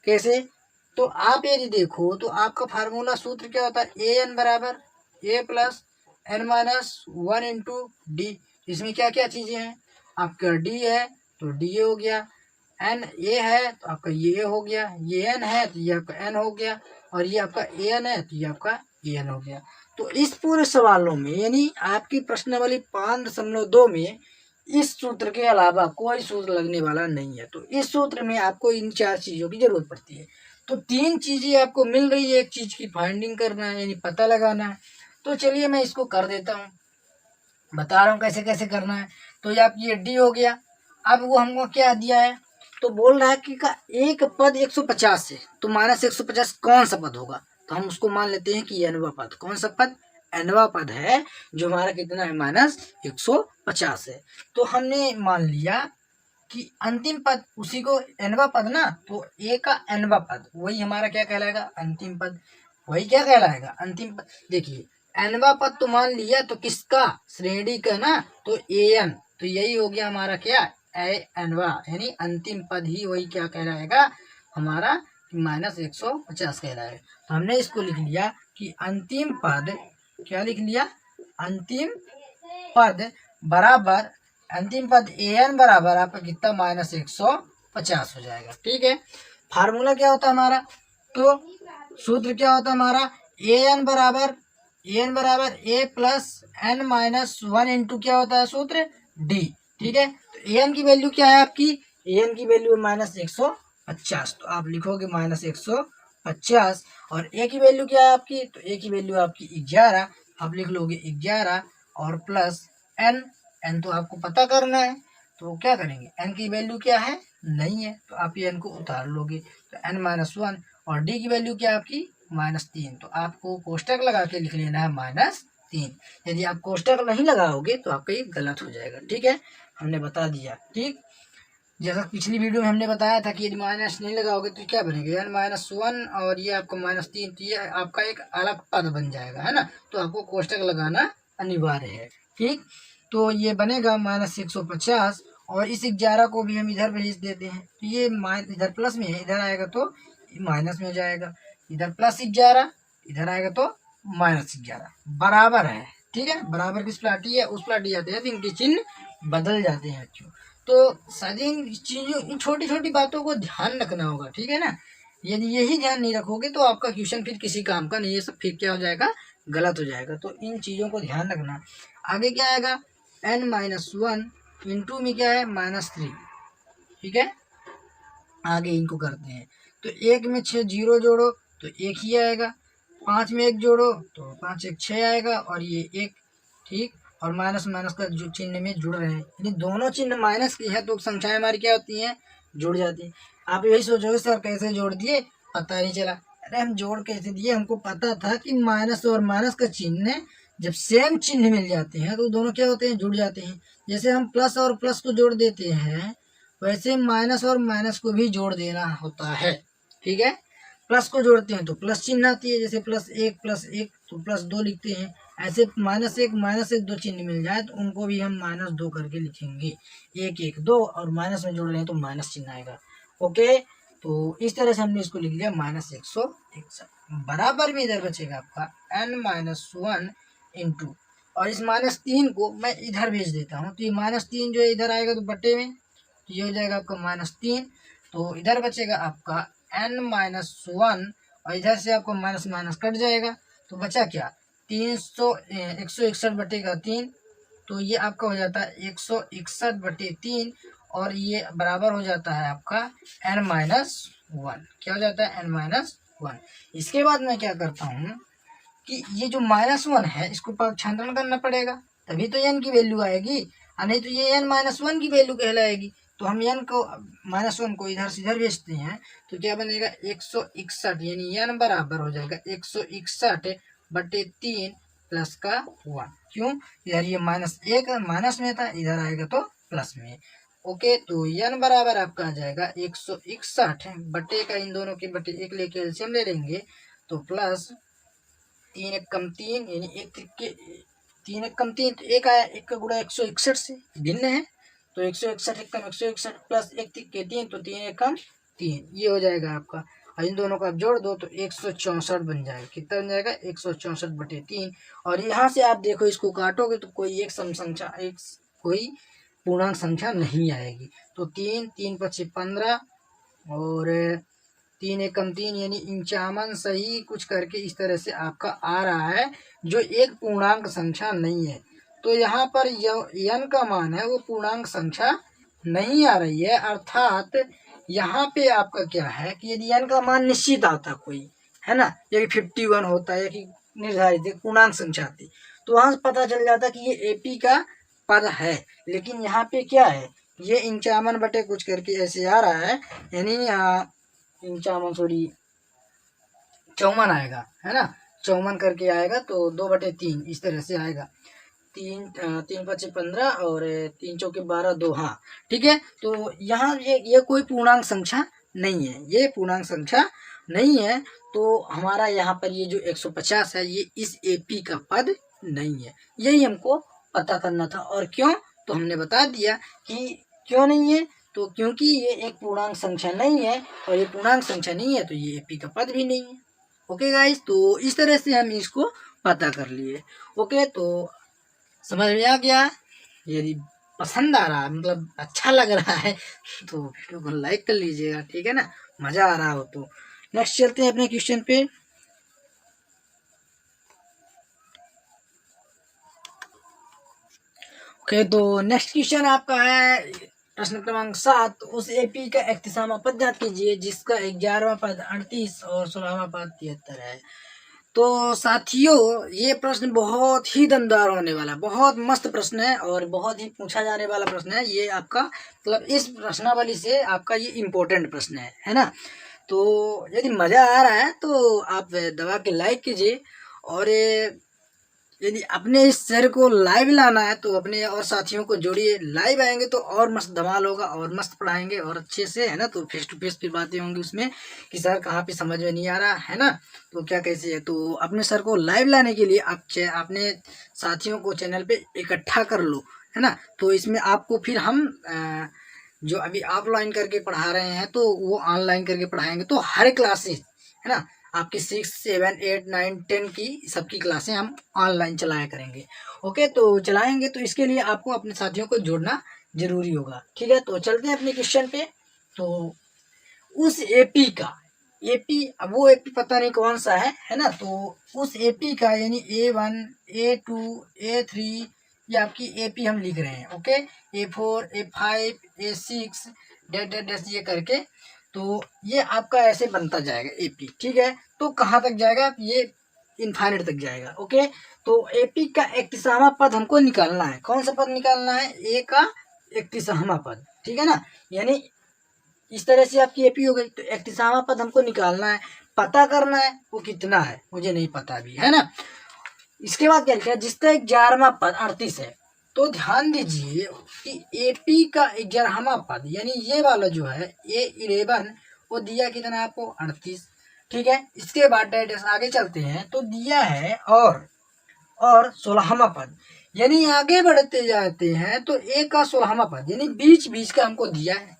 कैसे, तो आप यदि देखो तो आपका फार्मूला सूत्र क्या होता है, ए एन बराबर A plus n-1 into D. इसमें क्या क्या चीजें हैं, आपका डी है तो डी हो गया, एन ए है तो आपका ये हो गया, ये एन है तो ये आपका एन हो गया, और ये आपका ए एन है तो ये आपका ए एन हो गया। तो इस पूरे सवालों में यानी आपकी प्रश्नावली 5.2 में इस सूत्र के अलावा कोई सूत्र लगने वाला नहीं है। तो इस सूत्र में आपको इन 4 चीजों की जरूरत पड़ती है। तो 3 चीजें आपको मिल रही है, एक चीज की फाइंडिंग करना है यानी पता लगाना है। तो चलिए मैं इसको कर देता हूँ, बता रहा हूँ कैसे कैसे करना है। तो ये आपकी डी हो गया, अब वो हमको क्या दिया है, तो बोल रहा है कि का एक पद 150 है, तो -150 कौन सा पद होगा, तो हम उसको मान लेते हैं कि एनवा पद। कौन सा पद, एनवा पद है, जो हमारा कितना है -150 है। तो हमने मान लिया कि अंतिम पद उसी को एनवा पद ना, तो ए का एनवा पद वही हमारा क्या कहलाएगा, अंतिम पद। वही क्या कहलाएगा, अंतिम पद। देखिए एनवा पद तो मान लिया, तो किसका, श्रेणी का ना, तो ए एन, तो यही हो गया हमारा क्या ए एनवा, यानी अंतिम पद ही वही क्या कहलाएगा हमारा -150 कहलाएगा। तो हमने इसको लिख लिया कि अंतिम पद, क्या लिख लिया, अंतिम पद बराबर, अंतिम पद ए एन बराबर आपका कितना -150 हो जाएगा। ठीक है, फार्मूला क्या होता है हमारा, तो सूत्र क्या होता है हमारा, ए एन बराबर ए प्लस n-1 इंटू क्या होता है सूत्र, डी। ठीक है, तो ए एन की वैल्यू क्या है आपकी, ए एन की वैल्यू -150, तो आप लिखोगे -150, और ए की वैल्यू क्या है आपकी, तो ए की वैल्यू आपकी 11, आप लिख लोगे 11, और प्लस एन तो आपको पता करना है, तो क्या करेंगे, एन की वैल्यू क्या है, नहीं है, तो आप ये एन को उतार लोगे, तो n-1, और डी की वैल्यू क्या है आपकी -3, तो आपको कोष्टक लगा के लिख लेना है -3। यदि आप कोष्टक नहीं लगाओगे तो आपका ये गलत हो जाएगा। ठीक है, हमने बता दिया। ठीक, जैसा पिछली वीडियो में हमने बताया था कि यदि माइनस नहीं लगाओगे तो क्या बनेगा, n-1 और ये आपका -3, तो ये आपका एक अलग पद बन जाएगा, है ना। तो आपको कोष्टक लगाना अनिवार्य है। ठीक, तो ये बनेगा -150, और इस 11 को भी हम इधर भेज देते हैं, तो ये इधर प्लस में है, इधर आएगा तो माइनस में हो जाएगा, इधर +11 इधर आएगा तो -11 बराबर है। ठीक है, बराबर किस प्लाटी है, उस प्लाटी आते हैं तो इनके चिन्ह बदल जाते हैं बच्चों। तो सभी इन चीजों, इन छोटी छोटी बातों को ध्यान रखना होगा। ठीक है ना, यदि यही ध्यान नहीं रखोगे तो आपका क्वेश्चन फिर किसी काम का नहीं, ये सब फिर क्या हो जाएगा, गलत हो जाएगा। तो इन चीजों को ध्यान रखना। आगे क्या आएगा, n-1 इंटू में क्या है -3। ठीक है, आगे इनको करते हैं। तो 1 में 6 जीरो जोड़ो तो 1 ही आएगा, 5 में 1 जोड़ो तो 5 1 6 आएगा, और ये 1। ठीक, और माइनस माइनस का जो चिन्ह में जुड़ रहे हैं, यानी दोनों चिन्ह माइनस की है तो संख्याएं हमारी क्या होती हैं, जुड़ जाती हैं। आप यही सोचोगे सर कैसे जोड़ दिए, पता नहीं चला। अरे हम जोड़ कैसे दिए, हमको पता था कि माइनस और माइनस का चिन्ह जब सेम चिन्ह मिल जाते हैं तो दोनों क्या होते हैं, जुड़ जाते हैं। जैसे हम प्लस और प्लस को जोड़ देते हैं, वैसे माइनस और माइनस को भी जोड़ देना होता है। ठीक है, प्लस को जोड़ते हैं तो प्लस चिन्ह आती है, जैसे +1 तो +2 लिखते हैं। ऐसे -1 दो चिन्ह मिल जाए तो उनको भी हम -2 करके लिखेंगे। 1 1 2 और माइनस में जोड़ रहे हैं तो माइनस चिन्ह आएगा। ओके, तो इस तरह से हमने इसको लिख लिया -161। बराबर में इधर बचेगा आपका n-1 इंटू, और इस -3 को मैं इधर भेज देता हूँ, तो ये -3 जो है इधर आएगा तो बटे में, तो ये हो जाएगा आपका -3। तो इधर बचेगा आपका n-1, और इधर से आपको माइनस माइनस कट जाएगा, तो बचा क्या, 161/3। तो ये आपका हो जाता है 161/3, और ये बराबर हो जाता है आपका n-1। क्या हो जाता है, n-1। इसके बाद मैं क्या करता हूँ कि ये जो -1 है इसको पक्षांतरण करना पड़ेगा, तभी तो n की वैल्यू आएगी, और नहीं तो ये n-1 की वैल्यु कहलाएगी। तो हम n को -1 को इधर से इधर भेजते हैं तो क्या बनेगा, 161, यानी n बराबर हो जाएगा 161/3 प्लस का 1। क्यों, इधर ये -1 माइनस में था, इधर आएगा तो प्लस में। ओके, तो n बराबर आपका आ जाएगा 161 बटे का, इन दोनों के बटे 1 लेके एलसीएम ले लेंगे तो प्लस 3 1 कम 3, यानी 1 के 3 1 कम 3 तो 1 आया, 1 का गुणा 161 से भिन्न है, तो 161 1 कम 161 प्लस 1 के 3 तो 3 1 कम 3, ये हो जाएगा आपका। और इन दोनों को आप जोड़ दो तो 164 बन जाएगा। कितना बन जाएगा, 164/3। और यहाँ से आप देखो इसको काटोगे तो कोई एक सम संख्या, एक कोई पूर्णांक संख्या नहीं आएगी। तो 3 3 5 15 और 3 1 कम 3, यानी 55 सही कुछ करके इस तरह से आपका आ रहा है, जो एक पूर्णांक संख्या नहीं है। तो यहाँ पर n का मान है वो पूर्णांक संख्या नहीं आ रही है, अर्थात यहाँ पे आपका क्या है कि यदि n का मान निश्चित आता कोई, है ना, यदि 51 होता है कि निर्धारित एक पूर्णांक संख्या आती, तो वहां से पता चल जाता कि ये AP का पद है। लेकिन यहाँ पे क्या है, ये 55 बटे कुछ करके ऐसे आ रहा है, यानी 55 सॉरी 54 आएगा, है ना, 54 करके आएगा, तो 2/3 इस तरह से आएगा। 3 3 5 15 और 3 चौके 12 2, हाँ ठीक है। तो यहाँ ये कोई पूर्णांक संख्या नहीं है, ये पूर्णांक संख्या नहीं है। तो हमारा यहाँ पर ये जो 150 है ये इस AP का पद नहीं है, यही हमको पता करना था। और क्यों, तो हमने बता दिया कि क्यों नहीं है, तो क्योंकि ये एक पूर्णांक संख्या नहीं है, और ये पूर्णांक संख्या नहीं है तो ये AP का पद भी नहीं है। ओके गाइस, तो इस तरह से हम इसको पता कर लिए। ओके, तो समझ में आ गया। यदि पसंद आ रहा है, मतलब अच्छा लग रहा है, तो वीडियो को लाइक कर लीजिएगा, ठीक है ना, मजा आ रहा हो तो। नेक्स्ट चलते हैं अपने क्वेश्चन पे। ओके, तो नेक्स्ट क्वेश्चन आपका है प्रश्न क्रमांक 7। उस AP का 31वां पद ज्ञात कीजिए जिसका 11वां पद 38 और 16वां पद 73 है। तो साथियों, ये प्रश्न बहुत ही दमदार होने वाला, बहुत मस्त प्रश्न है और बहुत ही पूछा जाने वाला प्रश्न है। ये आपका मतलब इस प्रश्नावली से आपका ये इम्पोर्टेंट प्रश्न है ना। तो यदि मज़ा आ रहा है तो आप दबा के लाइक कीजिए, और यदि अपने इस सर को लाइव लाना है तो अपने और साथियों को जोड़िए। लाइव आएंगे तो और मस्त धमाल होगा और मस्त पढ़ाएंगे और अच्छे से, है ना। तो फेस टू फेस फिर बातें होंगी उसमें कि सर कहाँ पे समझ में नहीं आ रहा है ना, तो क्या कैसे है। तो अपने सर को लाइव लाने के लिए आप अपने साथियों को चैनल पे इकट्ठा कर लो, है ना। तो इसमें आपको फिर हम जो अभी ऑफलाइन करके पढ़ा रहे हैं तो वो ऑनलाइन करके पढ़ाएंगे। तो हर क्लासेस, है ना, आपकी 6, 7, 8, 9, 10 की सबकी क्लासें हम ऑनलाइन चलाया करेंगे। ओके, तो चलाएंगे तो इसके लिए आपको अपने साथियों को जोड़ना जरूरी होगा। ठीक है, तो चलते हैं अपने क्वेश्चन पे। तो उस एपी का, एपी, अब वो एपी पता नहीं कौन सा है ना, तो उस एपी का यानी A1, A2, A3, ये आपकी एपी हम लिख रहे हैं। Okay, A4, A5, A6 dash dash dash ये करके, तो ये आपका ऐसे बनता जाएगा एपी। ठीक है, तो कहाँ तक जाएगा, ये इनफाइनाइट तक जाएगा। ओके, तो एपी का 31वां पद हमको निकालना है। कौन सा पद निकालना है, ए का 31वां पद। ठीक है ना, यानी इस तरह से आपकी एपी हो गई। तो 31वां पद हमको निकालना है, पता करना है वो कितना है, मुझे नहीं पता अभी, है ना। इसके बाद क्या लिखा है, जिसका 11वां पद 38 है। तो ध्यान दीजिए कि एपी का 11वां पद यानी ये वाला जो है A11, वो दिया कितना आपको, 38। ठीक है, इसके बाद डायरेक्ट आगे चलते हैं तो दिया है और 16वां पद, यानी आगे बढ़ते जाते हैं तो ए का 16वां पद यानी बीच बीच का हमको दिया है,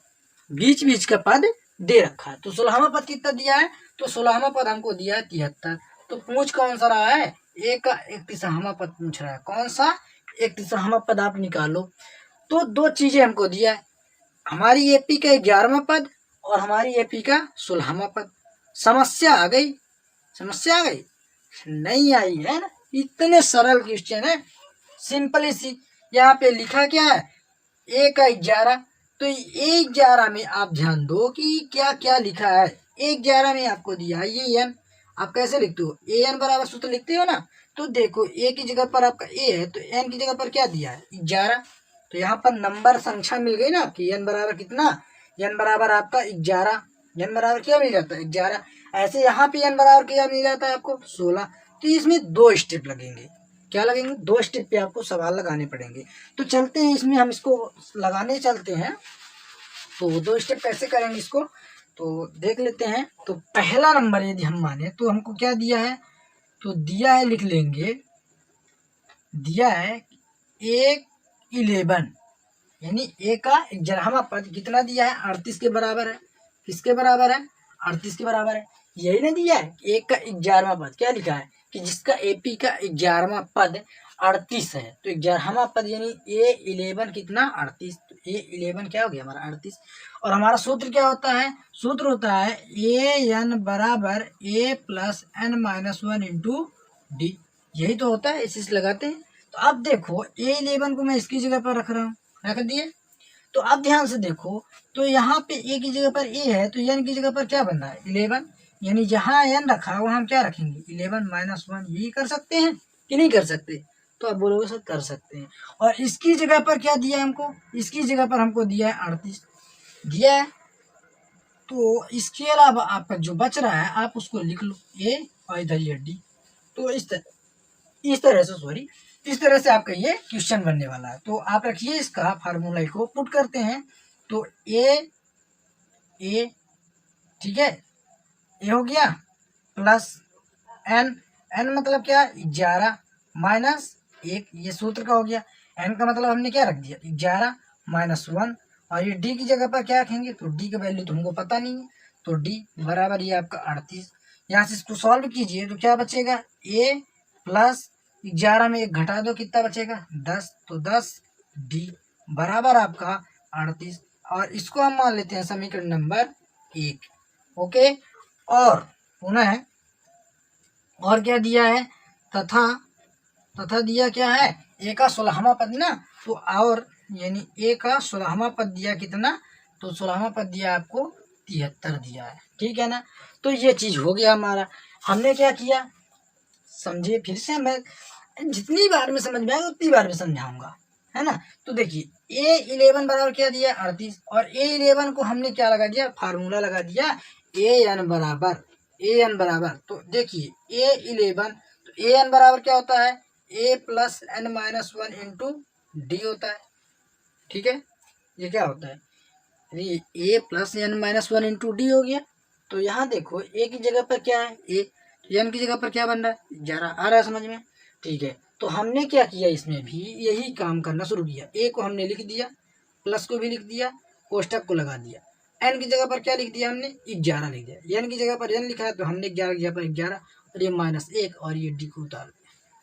बीच बीच का पद दे रखा है। तो 16वां पद कितना दिया है, तो 16वां पद हमको दिया है 73। तो पूछ कौन सा रहा है, ए का 31वां पद पूछ रहा है। कौन सा 31वां पद आप निकालो। तो दो चीजें हमको दिया है, हमारी एपी का 11वां पद और हमारी एपी का 16वां पद। समस्या आ गई, समस्या आ गई, नहीं आई है ना। इतने सरल क्वेश्चन है, सिंपल सी। यहाँ पे लिखा क्या है, ए का 11। तो A11 में आप ध्यान दो कि क्या क्या लिखा है। A11 में आपको दिया है ये एन, आप कैसे लिखते हो, ए एन बराबर सूत्र लिखते हो ना। तो देखो ए की जगह पर आपका ए है, तो एन की जगह पर क्या दिया है, 11। तो यहाँ पर नंबर संख्या मिल गई ना कि एन बराबर कितना, एन बराबर आपका 11। एन बराबर क्या मिल जाता है, 11। ऐसे यहाँ पे एन बराबर क्या मिल जाता है आपको, 16। तो इसमें 2 स्टेप लगेंगे, क्या लगेंगे, 2 स्टेप पे आपको सवाल लगाने पड़ेंगे। तो चलते हैं इसमें, हम इसको लगाने चलते हैं। तो 2 स्टेप कैसे करेंगे इसको, तो देख लेते हैं। तो पहला नंबर यदि हम माने तो हमको क्या दिया है, तो दिया है, लिख लेंगे, दिया है A11 यानी ए का 11वां पद कितना दिया है, 38 के बराबर है। किसके बराबर है, 38 के बराबर है। यही ना दिया है, एक का 11वां पद क्या लिखा है कि जिसका एपी का 11वां पद 38 है। तो 11वां पद यानी A11 कितना, 38। तो A11 क्या हो गया हमारा, 38। और हमारा सूत्र क्या होता है, सूत्र होता है AN बराबर A plus N-1 into D. यही तो होता है, इसी से लगाते हैं। तो अब देखो A11 को मैं इसकी जगह पर रख रहा हूँ, रख दिए। तो अब ध्यान से देखो, तो यहाँ पे ए की जगह पर ए है, तो एन की जगह पर क्या बन रहा है, 11। यानी जहाँ एन रखा वहाँ हम क्या रखेंगे, 11-1। यही कर सकते हैं कि नहीं कर सकते, तो आप बोलोगे सर कर सकते हैं। और इसकी जगह पर क्या दिया है हमको, इसकी जगह पर हमको दिया है 38 दिया है। तो इसके अलावा आपका जो बच रहा है आप उसको लिख लो, ए और इधर ये डी। तो इस तरह से सॉरी, इस तरह से आपका ये क्वेश्चन बनने वाला है। तो आप रखिए, इसका फार्मूला को पुट करते हैं। तो ए ठीक है, ए हो गया प्लस एन, एन मतलब क्या, 11 माइनस 1, ये सूत्र का हो गया। एन का मतलब हमने क्या रख दिया, 11-1। और ये डी की जगह पर क्या रखेंगे, तो डी का वैल्यू तुमको पता नहीं है, तो डी बराबर ये आपका 38। यहाँ से इसको सॉल्व कीजिए तो क्या बचेगा, ए प्लस 11 में 1 घटा दो, कितना बचेगा, 10। तो 10 डी बराबर आपका 38। और इसको हम मान लेते हैं समीकरण नंबर 1। ओके, और पुनः और क्या दिया है, तथा दिया क्या है, ए का 16वां पद ना। तो और यानी ए का 16वां पद दिया कितना, तो 16वां पद दिया आपको 73 दिया है। ठीक है ना, तो ये चीज हो गया हमारा। हमने क्या किया, समझिए फिर से, मैं जितनी बार में समझ में आएगा उतनी बार में समझाऊंगा, है ना। तो देखिए A11 बराबर क्या दिया, 38। और A11 को हमने क्या लगा दिया, फार्मूला लगा दिया, AN बराबर। तो देखिए A11, तो AN बराबर क्या होता है, A plus N-1 into D होता है। ठीक है, ये क्या होता है, A plus N-1 into D हो गया। तो यहाँ देखो ए की जगह पर क्या है, ए, एन की जगह पर क्या बन रहा है, 11। आ रहा है समझ में, ठीक है। तो हमने क्या किया, इसमें भी यही काम करना शुरू किया। ए को हमने लिख दिया, प्लस को भी लिख दिया, कोष्टक को लगा दिया। एन की जगह पर क्या लिख दिया हमने, 11 लिख दिया। एन की जगह पर एन लिखा है तो हमने 11 की जगह पर 11 और ये -1 और ये डी को उतार दिया।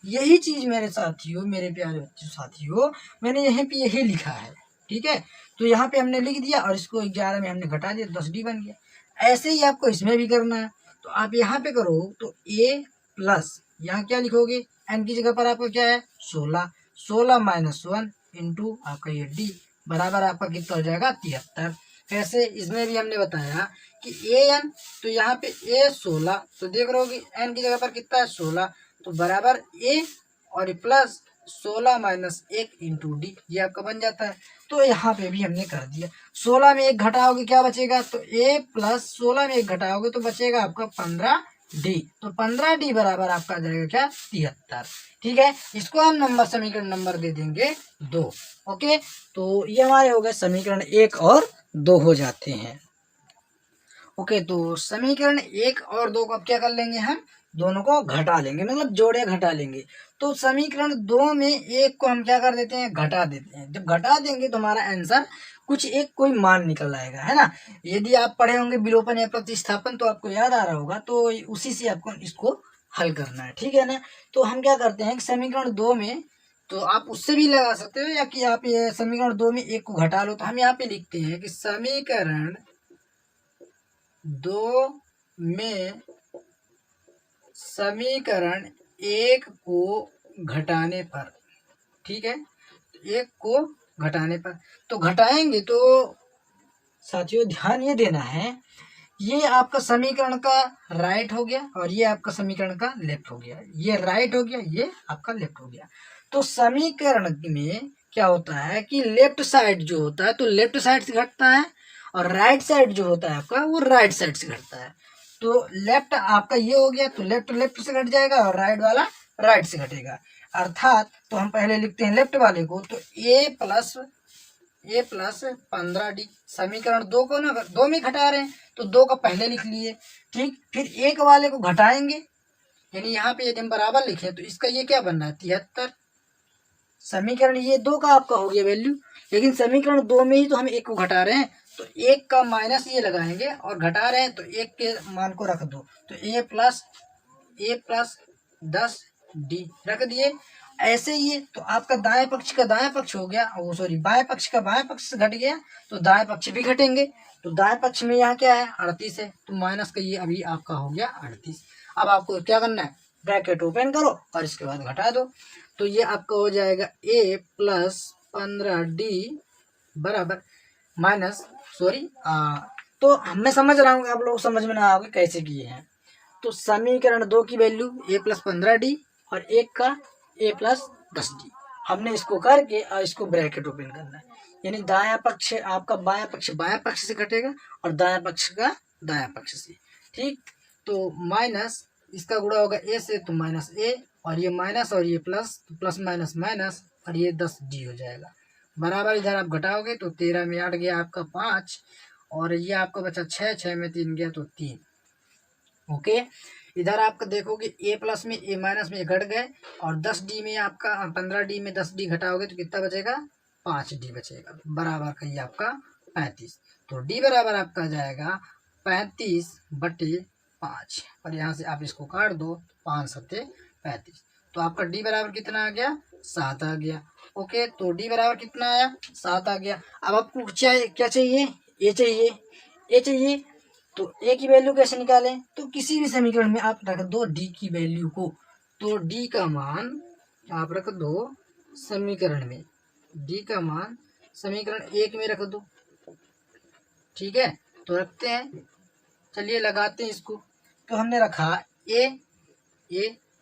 यही चीज मेरे साथियों, मेरे प्यारे बच्चों साथियों, मैंने यहाँ पे यही लिखा है। ठीक है, तो यहाँ पे हमने लिख दिया और इसको 11 में हमने घटा दिया, 10 डी बन गया। ऐसे ही आपको इसमें भी करना है। तो आप यहाँ पे करो तो ए प्लस यहाँ क्या लिखोगे, एन की जगह पर आपका क्या है 16, 16 - 1 इंटू आपका ये डी बराबर आपका कितना हो जाएगा 73। ऐसे इसमें भी हमने बताया कि ए एन, तो यहाँ पे ए 16, तो देख रहे हो कि एन की जगह पर कितना है 16, तो बराबर ए और प्लस 16 - 1 इंटू डी, ये आपका बन जाता है। तो यहाँ पे भी हमने कर दिया। 16 में 1 घटाओगे क्या बचेगा, तो ए प्लस 16 में 1 घटाओगे तो बचेगा आपका 15 डी, तो 15 डी बराबर आपका आ जाएगा क्या 73। ठीक है, इसको हम नंबर समीकरण नंबर दे देंगे 2। ओके, तो ये हमारे हो गए समीकरण 1 और 2 हो जाते हैं। ओके, तो समीकरण 1 और 2 को अब क्या कर लेंगे, हम दोनों को घटा लेंगे, मतलब जोड़े घटा लेंगे। तो समीकरण 2 में 1 को हम क्या कर देते हैं, घटा देते हैं। जब घटा देंगे तो हमारा आंसर कुछ एक कोई मान निकल आएगा, है ना। यदि आप पढ़े होंगे विलोपन या प्रतिस्थापन तो आपको याद आ रहा होगा, तो उसी से आपको इसको हल करना है। ठीक है ना, तो हम क्या करते हैं समीकरण 2 में, तो आप उससे भी लगा सकते हो या कि आप ये समीकरण 2 में 1 को घटा लो। तो हम यहाँ पे लिखते हैं कि समीकरण 2 में समीकरण 1 को घटाने पर, ठीक है, 1 को घटाने पर, तो घटाएंगे तो साथियों ध्यान ये देना है, ये आपका समीकरण का राइट हो गया और ये आपका समीकरण का लेफ्ट हो गया। ये राइट हो गया, ये आपका लेफ्ट हो गया। तो समीकरण में क्या होता है कि लेफ्ट साइड जो होता है तो लेफ्ट साइड से घटता है और राइट साइड जो होता है आपका वो राइट साइड से घटता है। तो लेफ्ट आपका ये हो गया तो लेफ्ट लेफ्ट से घट जाएगा और राइट वाला राइट से घटेगा। अर्थात तो हम पहले लिखते हैं लेफ्ट वाले को, तो ए प्लस 15 डी, समीकरण 2 को ना 2 में घटा रहे हैं तो 2 का पहले लिख लिए। ठीक, फिर 1 वाले को घटाएंगे, यानी यहाँ पे यदि हम बराबर लिखे तो इसका ये क्या बन रहा है 73। समीकरण ये 2 का आपका हो गया वैल्यू, लेकिन समीकरण 2 में ही तो हम 1 को घटा रहे हैं, तो 1 का माइनस ये लगाएंगे और घटा रहे हैं तो 1 के मान को रख दो, तो ए प्लस 10 डी रख दिए। ऐसे ही तो आपका दाएं पक्ष का दाएं पक्ष हो गया, वो सॉरी बाएं पक्ष का बाएं पक्ष से घट गया तो दाएं पक्ष भी घटेंगे। तो दाएं पक्ष में यहाँ क्या है 38 है, तो माइनस का ये अभी आपका हो गया 38। अब आपको क्या करना है, ब्रैकेट ओपन करो और इसके बाद घटा दो, तो ये आपका हो जाएगा ए प्लस 15 डी बराबर माइनस तो मैं समझ रहा हूँ आप लोग समझ में ना आओगे कैसे किए हैं। तो समीकरण 2 की वैल्यू ए प्लस 15 डी और 1 का ए प्लस 10 डी, हमने इसको करके और इसको ब्रैकेट ओपन करना है, यानी दायां पक्ष आपका बायां पक्ष से घटेगा और दायां पक्ष का दायां पक्ष से। ठीक, तो माइनस इसका गुणा होगा ए से तो माइनस ए और ये माइनस और ये प्लस, तो प्लस माइनस माइनस और ये 10 डी हो जाएगा बराबर। इधर आप घटाओगे तो 13 में 8 गया आपका 5 और ये आपका बचा 6, 6 में 3 गया तो 3। ओके, इधर आपका देखोगे ए प्लस में ए माइनस में घट गए और 10 डी में आपका 15 डी में 10 डी घटाओगे तो कितना बचेगा 5 डी बचेगा बराबर का ये आपका 35। तो डी बराबर आपका जाएगा 35/5 और यहाँ से आप इसको काट दो 5 सत्ते 35, तो आपका डी बराबर कितना आ गया 7 आ गया। ओके, तो डी बराबर कितना आया 7 आ गया। अब आपको क्या चाहिए, ए चाहिए। तो ए की वैल्यू कैसे निकालें, तो किसी भी समीकरण में आप रख दो डी की वैल्यू को, तो डी का मान आप रख दो समीकरण में, डी का मान समीकरण 1 में रख दो। ठीक है, तो रखते हैं, चलिए लगाते हैं इसको। तो हमने रखा ए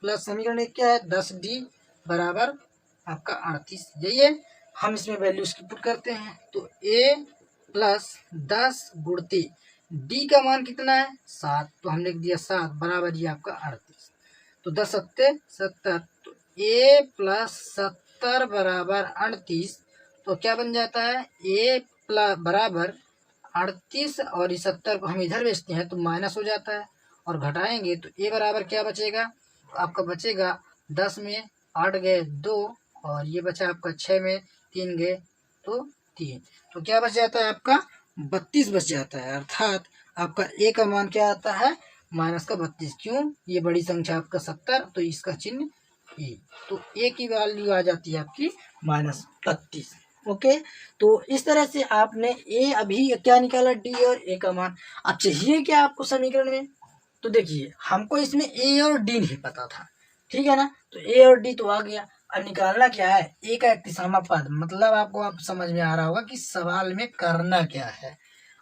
प्लस समीकरण 1 क्या है 10 डी बराबर आपका 38, यही है। हम इसमें वैल्यू इसकी पुट करते हैं, तो ए प्लस 10 गुणती डी का मान कितना है 7, तो हमने लिख दिया 7 बराबर ये आपका 38, तो 10 सत्ते 70, तो ए प्लस 70 बराबर 38, तो क्या बन जाता है ए प्लस बराबर 38 और ये 70 को हम इधर भेजते हैं तो माइनस हो जाता है और घटाएंगे तो ए बराबर क्या बचेगा, तो आपका बचेगा 10 में 8 गए 2 और ये बचा आपका 6 में 3 गए तो 3, तो क्या बच जाता है आपका 32 बच जाता है, अर्थात आपका ए का मान क्या आता है, माइनस का 32। क्यों, ये बड़ी संख्या आपका 70, तो इसका चिन्ह ए, तो ए की वैल्यू आ जाती है आपकी -32। ओके, तो इस तरह से आपने ए अभी क्या निकाला, डी और ए का मान। अब चाहिए क्या आपको समीकरण में, तो देखिए हमको इसमें ए और डी नहीं पता था, ठीक है ना, तो ए और डी तो आ गया। अब निकालना क्या है, ए का 31वां पद, मतलब आपको आप समझ में आ रहा होगा कि सवाल में करना क्या है,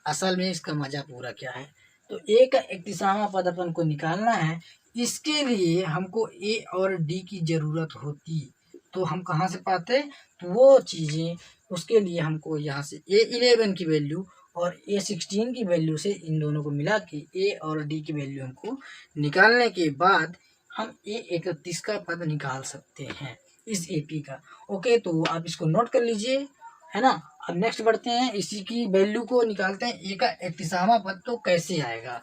असल में इसका मजा पूरा क्या है। तो ए का 31वां पद अपन को निकालना है, इसके लिए हमको ए और डी की जरूरत होती, तो हम कहाँ से पाते, तो वो चीज़ें, उसके लिए हमको यहाँ से A11 की वैल्यू और A16 की वैल्यू से इन दोनों को मिला के ए और डी की वैल्यू हमको निकालने के बाद हम A31 का पद निकाल सकते हैं इस AP का। ओके, तो आप इसको नोट कर लीजिए, है ना। अब नेक्स्ट बढ़ते हैं, इसी की वैल्यू को निकालते हैं, ए का 31वां पद तो कैसे आएगा।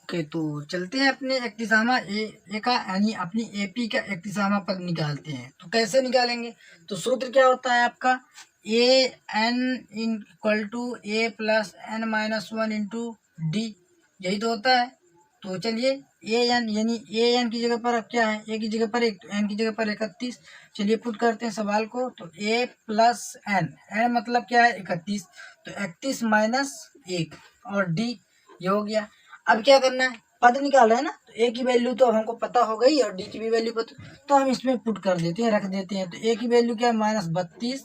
ओके, तो चलते हैं अपने 31वां ए का, यानी अपनी AP का 31वां पद निकालते हैं। तो कैसे निकालेंगे, तो सूत्र क्या होता है आपका, A N equal to A plus N minus 1 into D, यही तो होता है। तो चलिए ए एन, यानी ए एन की जगह पर अब क्या है, ए की जगह पर 1, तो एन की जगह पर 31। चलिए पुट करते हैं सवाल को, तो ए प्लस एन, एन मतलब क्या है 31, तो 31 माइनस 1 और डी, ये हो गया। अब क्या करना है, पद निकाल रहे हैं ना, तो ए की वैल्यू तो हमको पता हो गई और डी की भी वैल्यू पता, तो हम इसमें पुट कर देते हैं, रख देते हैं। तो ए की वैल्यू क्या है, -32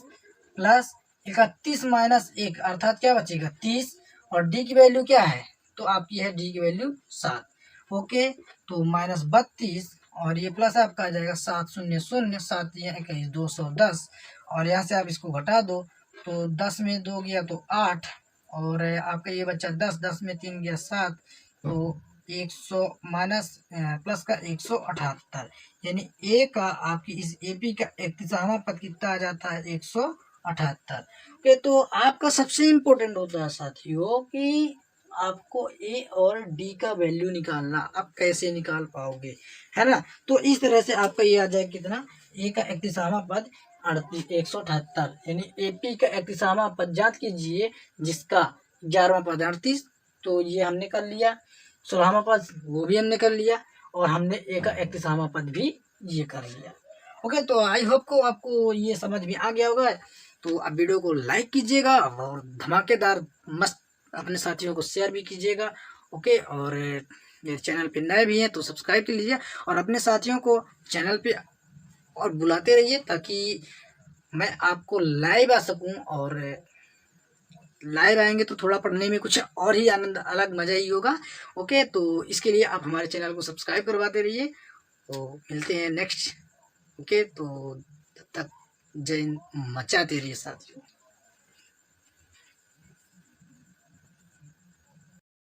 प्लस 31 माइनस 1, अर्थात क्या बचेगा 30, और डी की वैल्यू क्या है, तो आपकी है डी की वैल्यू 7। ओके, तो -32 और ये प्लस आपका आ जाएगा 7 शून्य शून्य, 7 21 210, और यहाँ से आप इसको घटा दो, तो 10 में 2 गया तो 8, और आपका ये बच्चा 10, 10 में 3 गया 7, तो 100 माइनस प्लस का 178, यानी ए का आपकी इस एपी का 31वां पद कितना आ जाता है, 178। ओके, तो आपका सबसे इम्पोर्टेंट होता है साथियों कि आपको ए और डी का वैल्यू निकालना। आप कैसे निकाल पाओगे, है ना, तो इस तरह से आपका ये आ जाएगा कितना, ए का 31वां पद 178, यानी एपी का 31वां पद जांच कीजिए, जिसका 11वां पद 38, तो ये हमने कर लिया। 16वां पद वो भी हमने कर लिया, और हमने ए का 31वां पद भी ये कर लिया। ओके, तो आई होप को आपको ये समझ में आ गया होगा। तो आप वीडियो को लाइक कीजिएगा और धमाकेदार मस्त अपने साथियों को शेयर भी कीजिएगा। ओके, और मेरे चैनल पे नए भी हैं तो सब्सक्राइब कर लीजिए, और अपने साथियों को चैनल पे और बुलाते रहिए, ताकि मैं आपको लाइव आ सकूं, और लाइव आएंगे तो थोड़ा पढ़ने में कुछ और ही आनंद, अलग मज़ा ही होगा। ओके, तो इसके लिए आप हमारे चैनल को सब्सक्राइब करवाते रहिए। तो मिलते हैं नेक्स्ट। ओके, तो तब तक जय हिंद, मचाते रहिए साथियों।